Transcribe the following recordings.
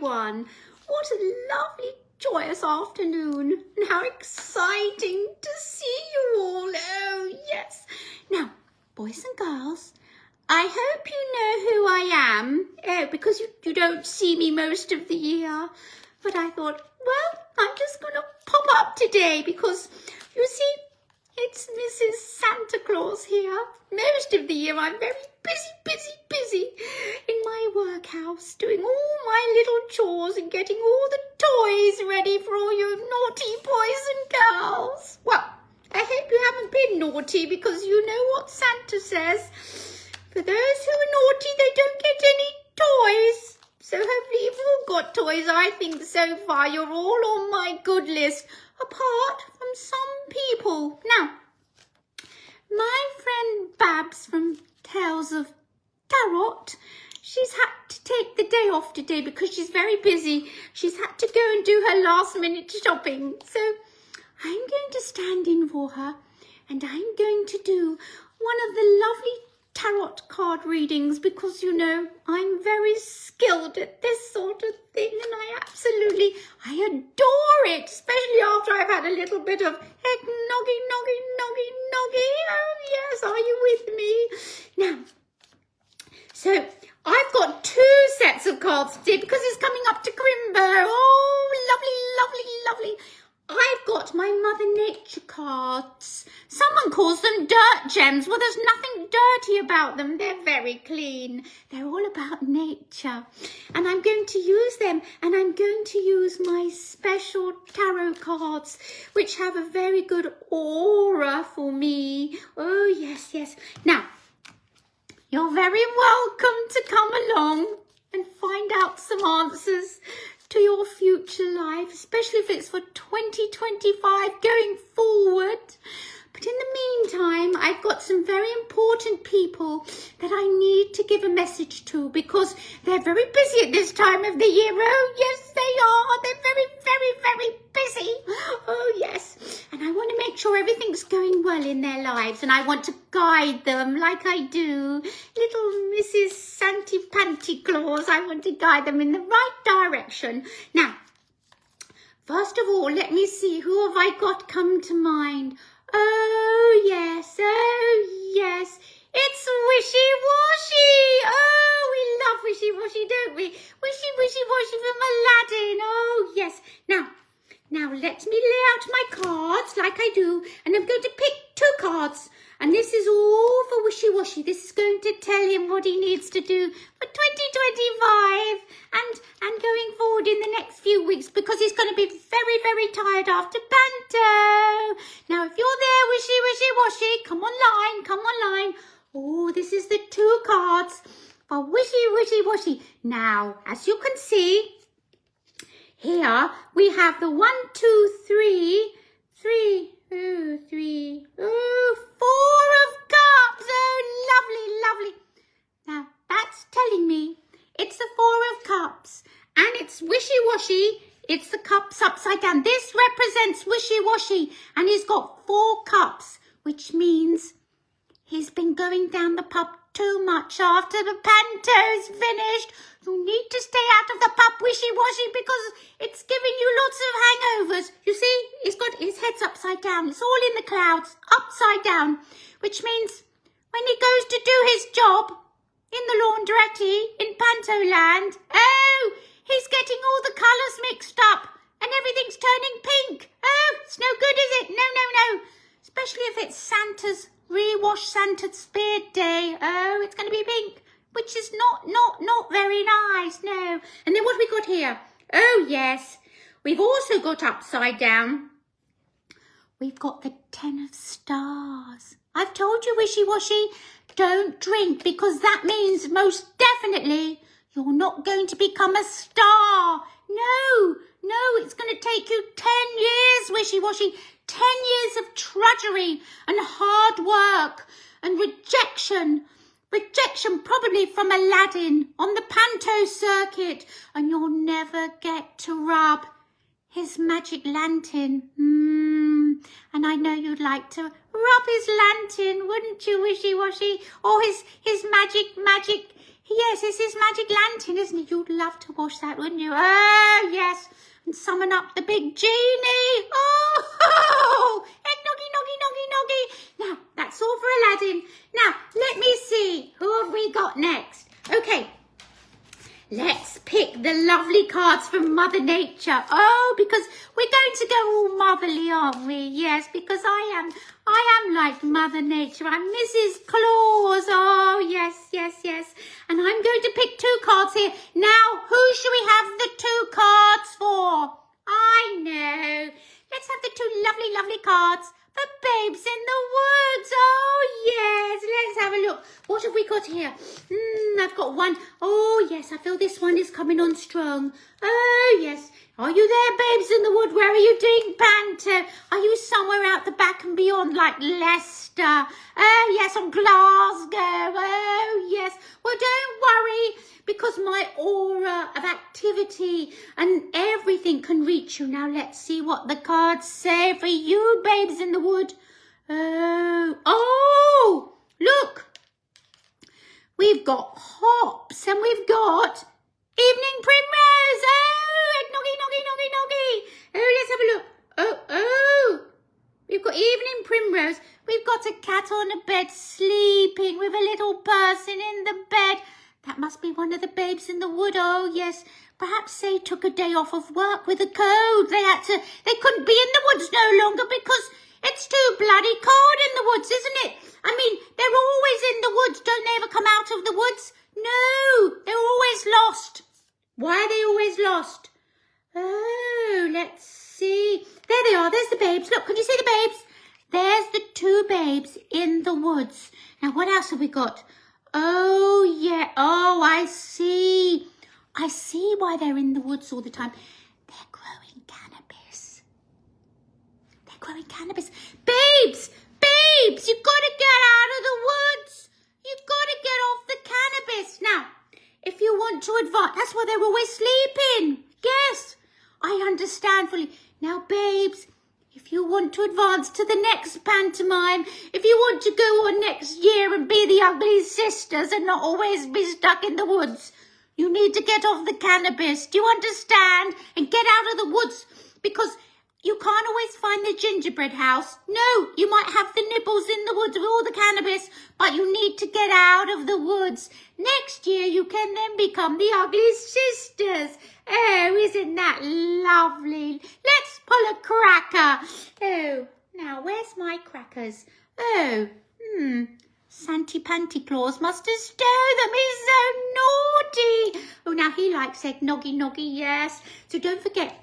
everyone. What a lovely, joyous afternoon. And how exciting to see you all. Oh, yes. Now, boys and girls, I hope you know who I am, because you don't see me most of the year. But I thought, well, I'm just going to pop up today because, you see, it's Mrs. Santa Claus here. Most of the year I'm very busy in my workhouse, doing all my little chores and getting all the toys ready for all you naughty boys and girls. Well, I hope you haven't been naughty because you know what Santa says. For those who are naughty, they don't get any toys. So hopefully you've all got toys. I think so far you're all on my good list, apart from some people. Now, my friend Babs from Tales of Tarot, she's had to take the day off today because she's very busy. She's had to go and do her last minute shopping. So I'm going to stand in for her and I'm going to do one of the lovely tarot card readings because, you know, I'm very skilled at this sort of thing and I adore it, especially after I've had a little bit of heck noggie. Oh yes, are you with me? Now, so I've got 2 sets of cards today because it's coming up to Crimbo. Oh, lovely. I've got my Mother Nature cards. Someone calls them dirt gems. Well, there's nothing dirty about them. They're very clean. They're all about nature. And I'm going to use them. And I'm going to use my special tarot cards, which have a very good aura for me. Oh, yes. Now, you're very welcome to come along and find out some answers to your future life, especially if it's for 2025 going forward. But in the meantime, I've got some very important people that I need to give a message to because they're very busy at this time of the year. Oh, yes, they are. They're very busy. Oh, yes. And I want to make sure everything's going well in their lives and I want to guide them like I do. Little Mrs. Santy Panty Claus, I want to guide them in the right direction. Now, first of all, let me see. Who have I got come to mind? Oh, yes. It's Wishy Washy. Oh, we love Wishy Washy, don't we? Wishy Washy from Aladdin. Oh, yes. Now let me lay out my cards like I do. And I'm going to pick 2 cards. And this is all for Wishy Washy. This is going to tell him what he needs to do for 2025 and going forward in the next few weeks because he's going to be very tired after Panto. Now, if you're there, Wishy Washy, come online. Oh, this is the 2 cards for Wishy Washy. Now, as you can see, here we have the 1, 2, 3. 4 of cups. Oh, lovely. Now, that's telling me it's the 4 of cups. And it's Wishy Washy. It's the cups upside down. This represents Wishy Washy. And he's got 4 cups, which means he's been going down the pub too much after the Panto's finished. You need to stay out of the pub, Wishy Washy, because it's giving you lots of hangovers. You see, he's got his head's upside down. It's all in the clouds, upside down, which means when he goes to do his job in the laundrette in Panto land, oh, he's getting all the colours mixed up and everything's turning pink. Oh, it's no good, is it? No. Especially if it's Santa's beard day. Oh, it's going to be pink, which is not very nice, no. And then what have we got here? Oh, yes. We've also got upside down. We've got the 10 of stars. I've told you, Wishy Washy, don't drink because that means most definitely you're not going to become a star. No, it's going to take you 10 years, Wishy Washy. 10 years of drudgery and hard work and rejection probably from Aladdin on the Panto circuit, and you'll never get to rub his magic lantern. And I know you'd like to rub his lantern, wouldn't you, Wishy Washy? Or his magic Yes, it's his magic lantern, isn't it? You'd love to wash that, wouldn't you? Oh, yes. And summon up the big genie. Oh, and noggie. Now, that's all for Aladdin. Now, let me see. Who have we got next? Okay. Let's pick the lovely cards from Mother Nature. Oh, because we're going to go all motherly, aren't we? Yes, because I am like Mother Nature. I'm Mrs. Claus. Oh, yes. And I'm going to pick 2 cards here. Now, who should we have the 2 cards for? I know. Let's have the 2 lovely cards for Babes in the Woods. Oh, yes. Let's have a look. What have we got here? I've got one. Oh, yes. I feel this one is coming on strong. Oh, yes. Are you there, Babes in the Wood? Where are you doing, Panto? Are you somewhere out the back and beyond, like Leicester? Oh, yes, on Glasgow. Oh, yes. Well, don't worry, because my aura of activity and everything can reach you. Now, let's see what the cards say for you, Babes in the Wood. Oh, look. We've got hops and we've got evening primrose. Oh, noggie. Oh, let's have a look. Oh. We've got evening primrose. We've got a cat on a bed sleeping with a little person in the bed. That must be one of the Babes in the Wood. Oh, yes. Perhaps they took a day off of work with a cold. They couldn't be in the woods no longer because it's too bloody cold in the woods, isn't it? I mean, they're always in the woods. Don't they ever come out of the woods? No, they're always lost. Why are they always lost? Oh, let's see. There they are. There's the babes. Look, can you see the babes? There's the 2 babes in the woods. Now, what else have we got? Oh, yeah. Oh, I see. I see why they're in the woods all the time. They're growing cannabis. Babes, you've got to get out of the woods. You've got to get off the cannabis. Now, if you want to advance, that's why they're always sleeping. Yes, I understand fully. Now, babes, if you want to advance to the next pantomime, if you want to go on next year and be the ugly sisters and not always be stuck in the woods, you need to get off the cannabis. Do you understand? And get out of the woods, because you can't always find the gingerbread house. No, you might have the nibbles in the woods with all the cannabis, but you need to get out of the woods. Next year, you can then become the ugly sisters. Oh, isn't that lovely? Let's pull a cracker. Oh, now, where's my crackers? Oh, Santy Panty Claus must have stole them. He's so naughty. Oh, now he likes egg noggie, yes. So don't forget,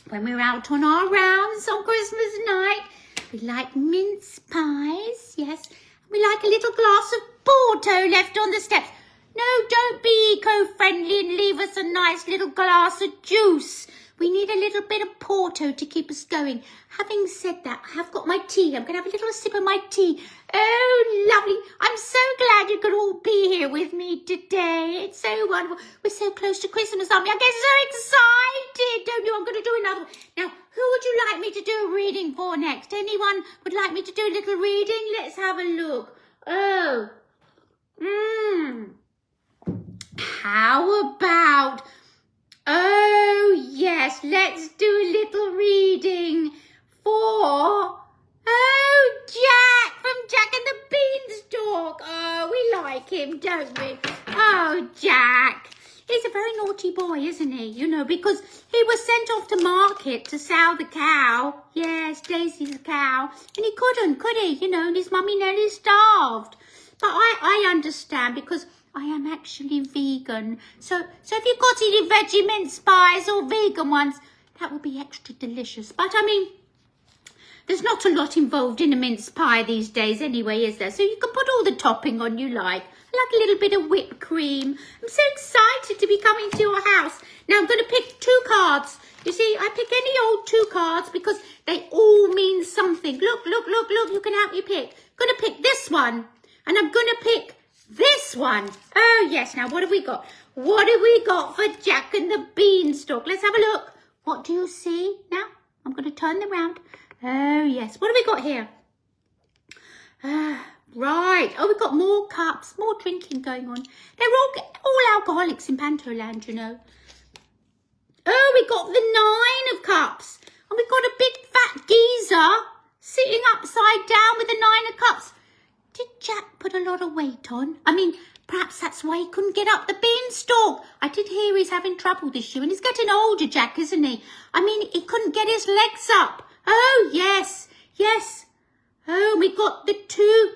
when we're out on our rounds on Christmas night, we like mince pies, yes. We like a little glass of Porto left on the steps. No, don't be eco-friendly and leave us a nice little glass of juice. We need a little bit of Porto to keep us going. Having said that, I have got my tea. I'm going to have a little sip of my tea. Oh, lovely. I'm so glad you could all be here with me today. It's so wonderful. We're so close to Christmas, aren't we? I get so excited, don't you? I'm going to do another one. Now, who would you like me to do a reading for next? Anyone would like me to do a little reading? Let's have a look. Oh. How about... Oh, yes, let's do a little reading for, Jack from Jack and the Beanstalk. Oh, we like him, don't we? Oh, Jack. He's a very naughty boy, isn't he? You know, because he was sent off to market to sow the cow. Yes, Daisy's cow. And he couldn't, could he? You know, and his mummy nearly starved. But I understand, because I am actually vegan. So if you've got any veggie mince pies or vegan ones, that will be extra delicious. But I mean, there's not a lot involved in a mince pie these days anyway, is there? So you can put all the topping on you like. I like a little bit of whipped cream. I'm so excited to be coming to your house. Now I'm going to pick 2 cards. You see, I pick any old 2 cards because they all mean something. Look. You can help me pick. I'm going to pick this one. And I'm going to pick this one. Oh, yes. Now, what have we got? What have we got for Jack and the Beanstalk? Let's have a look. What do you see? Now, I'm going to turn them around. Oh, yes. What have we got here? Right. Oh, we've got more cups, more drinking going on. They're all alcoholics in Panto land, you know. Oh, we got the 9 of cups. And we've got a big fat geezer sitting upside down with the 9 of cups. Did Jack put a lot of weight on? I mean, perhaps that's why he couldn't get up the beanstalk. I did hear he's having trouble this year, and he's getting older, Jack, isn't he? I mean, he couldn't get his legs up. Oh, yes, yes. Oh, we got the 2.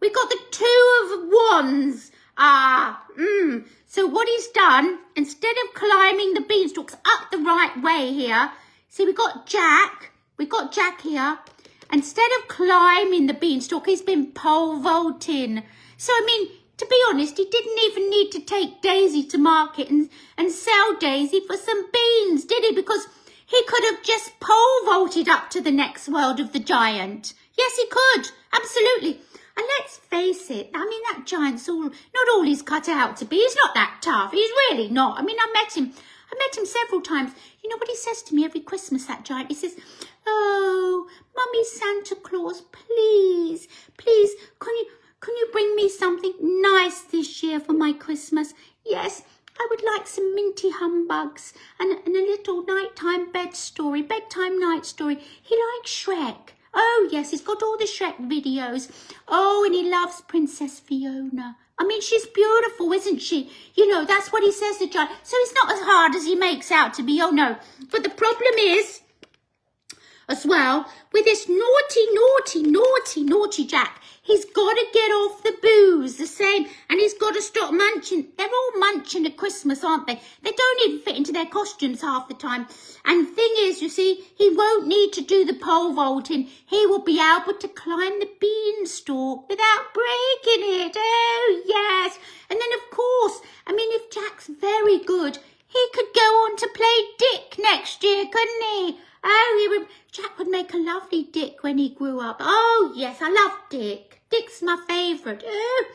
We got the 2 of wands. So what he's done, instead of climbing the beanstalks up the right way here, see, we got Jack here. Instead of climbing the beanstalk, he's been pole vaulting. So, I mean, to be honest, he didn't even need to take Daisy to market and sell Daisy for some beans, did he? Because he could have just pole vaulted up to the next world of the giant. Yes, he could. Absolutely. And let's face it, I mean, that giant's not all he's cut out to be. He's not that tough. He's really not. I mean, I met him several times. You know what he says to me every Christmas, that giant? He says, "Oh, Mummy Santa Claus, please, please, can you bring me something nice this year for my Christmas? Yes, I would like some minty humbugs and a little bedtime night story. He likes Shrek. Oh, yes, he's got all the Shrek videos. Oh, and he loves Princess Fiona. I mean, she's beautiful, isn't she? You know, that's what he says to John. So it's not as hard as he makes out to be, oh, no. But the problem is, as well, with this naughty Jack, he's got to get off the booze the same, and he's got to stop munching. They're all munching at Christmas, aren't they? They don't even fit into their costumes half the time. And the thing is, you see, he won't need to do the pole vaulting. He will be able to climb the beanstalk without breaking it. Oh, yes. And then, of course, I mean, if Jack's very good, he could go on to play Dick next year, couldn't he? Oh, Jack would make a lovely Dick when he grew up. Oh, yes, I love Dick. Dick's my favourite. Oh,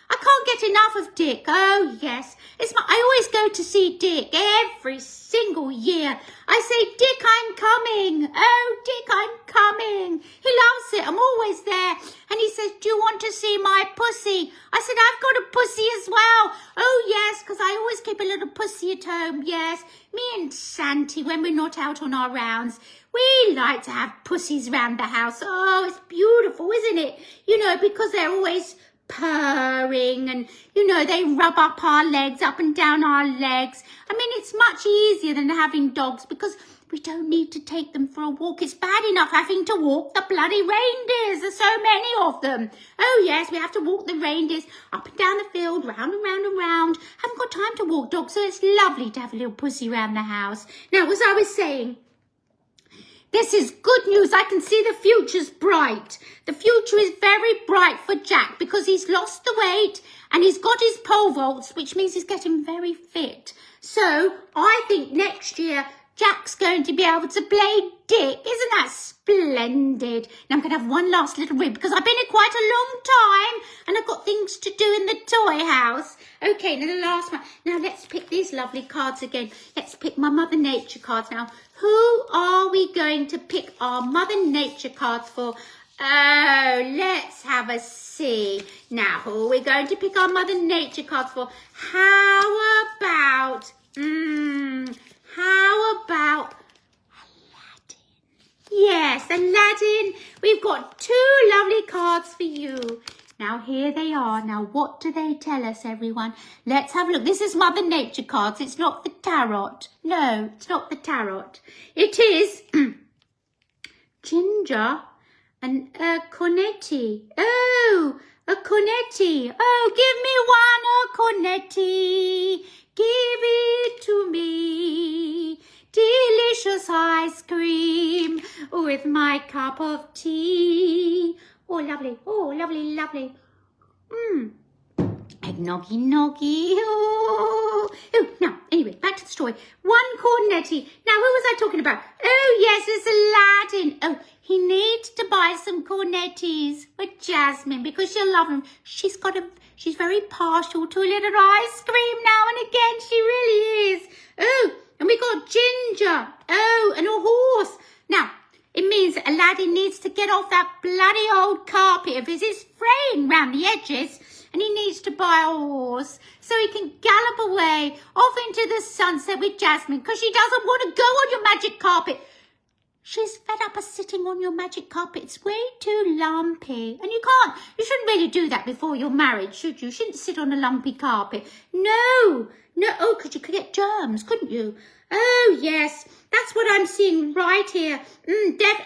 I can't get enough of Dick. Oh, yes. I always go to see Dick every single year. I say, Dick, I'm coming. Oh, Dick, I'm coming. He loves it. I'm always there. And he says, do you want to see my pussy? I said, I've got a pussy as well. Oh, yes, because I always keep a little pussy at home. Yes, me and Santy, when we're not out on our rounds, we like to have pussies around the house. Oh, it's beautiful, isn't it? You know, because they're always purring and, you know, they rub up our legs, up and down our legs. I mean, it's much easier than having dogs because we don't need to take them for a walk. It's bad enough having to walk the bloody reindeers. There's so many of them. Oh, yes, we have to walk the reindeers up and down the field, round and round and round. Haven't got time to walk dogs, so it's lovely to have a little pussy around the house. Now, as I was saying, this is good news. I can see the future's bright. The future is very bright for Jack because he's lost the weight and he's got his pole vaults, which means he's getting very fit. So I think next year Jack's going to be able to play Dick. Isn't that splendid? Now I'm going to have one last little read because I've been here quite a long time and I've got things to do in the toy house. Okay, now the last one. Now let's pick these lovely cards again. Let's pick my Mother Nature cards now. Who are we going to pick our Mother Nature cards for? Oh, let's have a see. Now, who are we going to pick our Mother Nature cards for? How about Aladdin? Yes, Aladdin. We've got 2 lovely cards for you. Now, here they are. Now, what do they tell us, everyone? Let's have a look. This is Mother Nature cards. It's not the tarot. No, it's not the tarot. It is Ginger and a cornetti. Oh, a cornetti. Oh, give me one, a cornetti. Give it to me. Delicious ice cream with my cup of tea. Oh, lovely. Oh, lovely, lovely. Noggie, noggie. Oh, now, anyway, back to the story. One cornetti. Now, who was I talking about? Oh, yes, it's Aladdin. Oh, he needs to buy some cornettis for Jasmine because she'll love them. She's very partial to a little ice cream now and again. She really is. Oh, and we got Ginger. Oh, and a horse. Now, It means that Aladdin needs to get off that bloody old carpet of his. It's fraying round the edges, and he needs to buy a horse so he can gallop away off into the sunset with Jasmine, because she doesn't want to go on your magic carpet. She's fed up of sitting on your magic carpet. It's way too lumpy. And you shouldn't really do that before you're married, should you? You shouldn't sit on a lumpy carpet. No, because you could get germs, couldn't you? Oh, yes, that's what I'm seeing right here.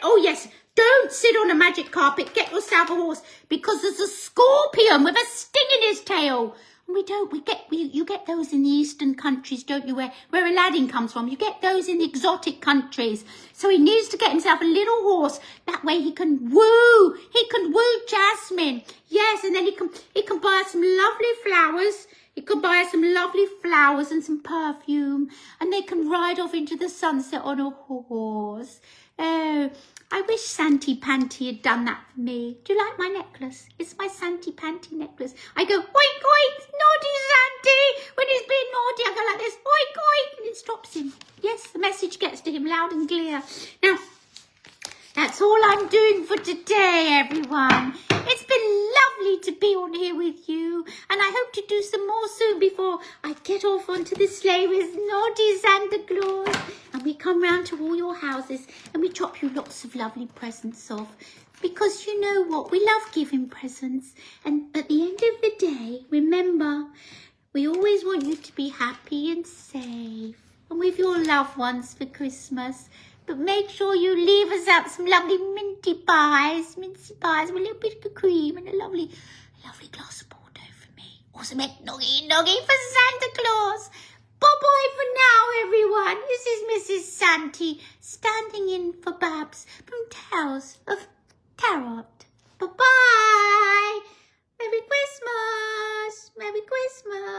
Oh, yes, don't sit on a magic carpet. Get yourself a horse, because there's a scorpion with a sting in his tail. You get those in the eastern countries, don't you, where Aladdin comes from? You get those in the exotic countries. So he needs to get himself a little horse. That way he can woo Jasmine. Yes, and then he can buy some lovely flowers. He could buy some lovely flowers and some perfume, and they can ride off into the sunset on a horse. Oh, I wish Santy Panty had done that for me. Do you like my necklace? It's my Santy Panty necklace. I go, oink, oink, naughty Santy. When he's being naughty, I go like this, oink, oink, and it stops him. Yes, the message gets to him loud and clear. Now, that's all I'm doing for today, everyone. It's been lovely to be on here with you, and I hope to do some more soon before I get off onto the sleigh with naughty Santa Claus, and we come round to all your houses and we drop you lots of lovely presents off, because you know what, we love giving presents, and at the end of the day, remember, we always want you to be happy and safe and with your loved ones for Christmas. But make sure you leave us out some lovely mincy pies with a little bit of cream and a lovely glass of Porto for me. Or some noggie for Santa Claus. Bye-bye for now, everyone. This is Mrs. Santy standing in for Babs from Tales of Tarot. Bye-bye. Merry Christmas. Merry Christmas.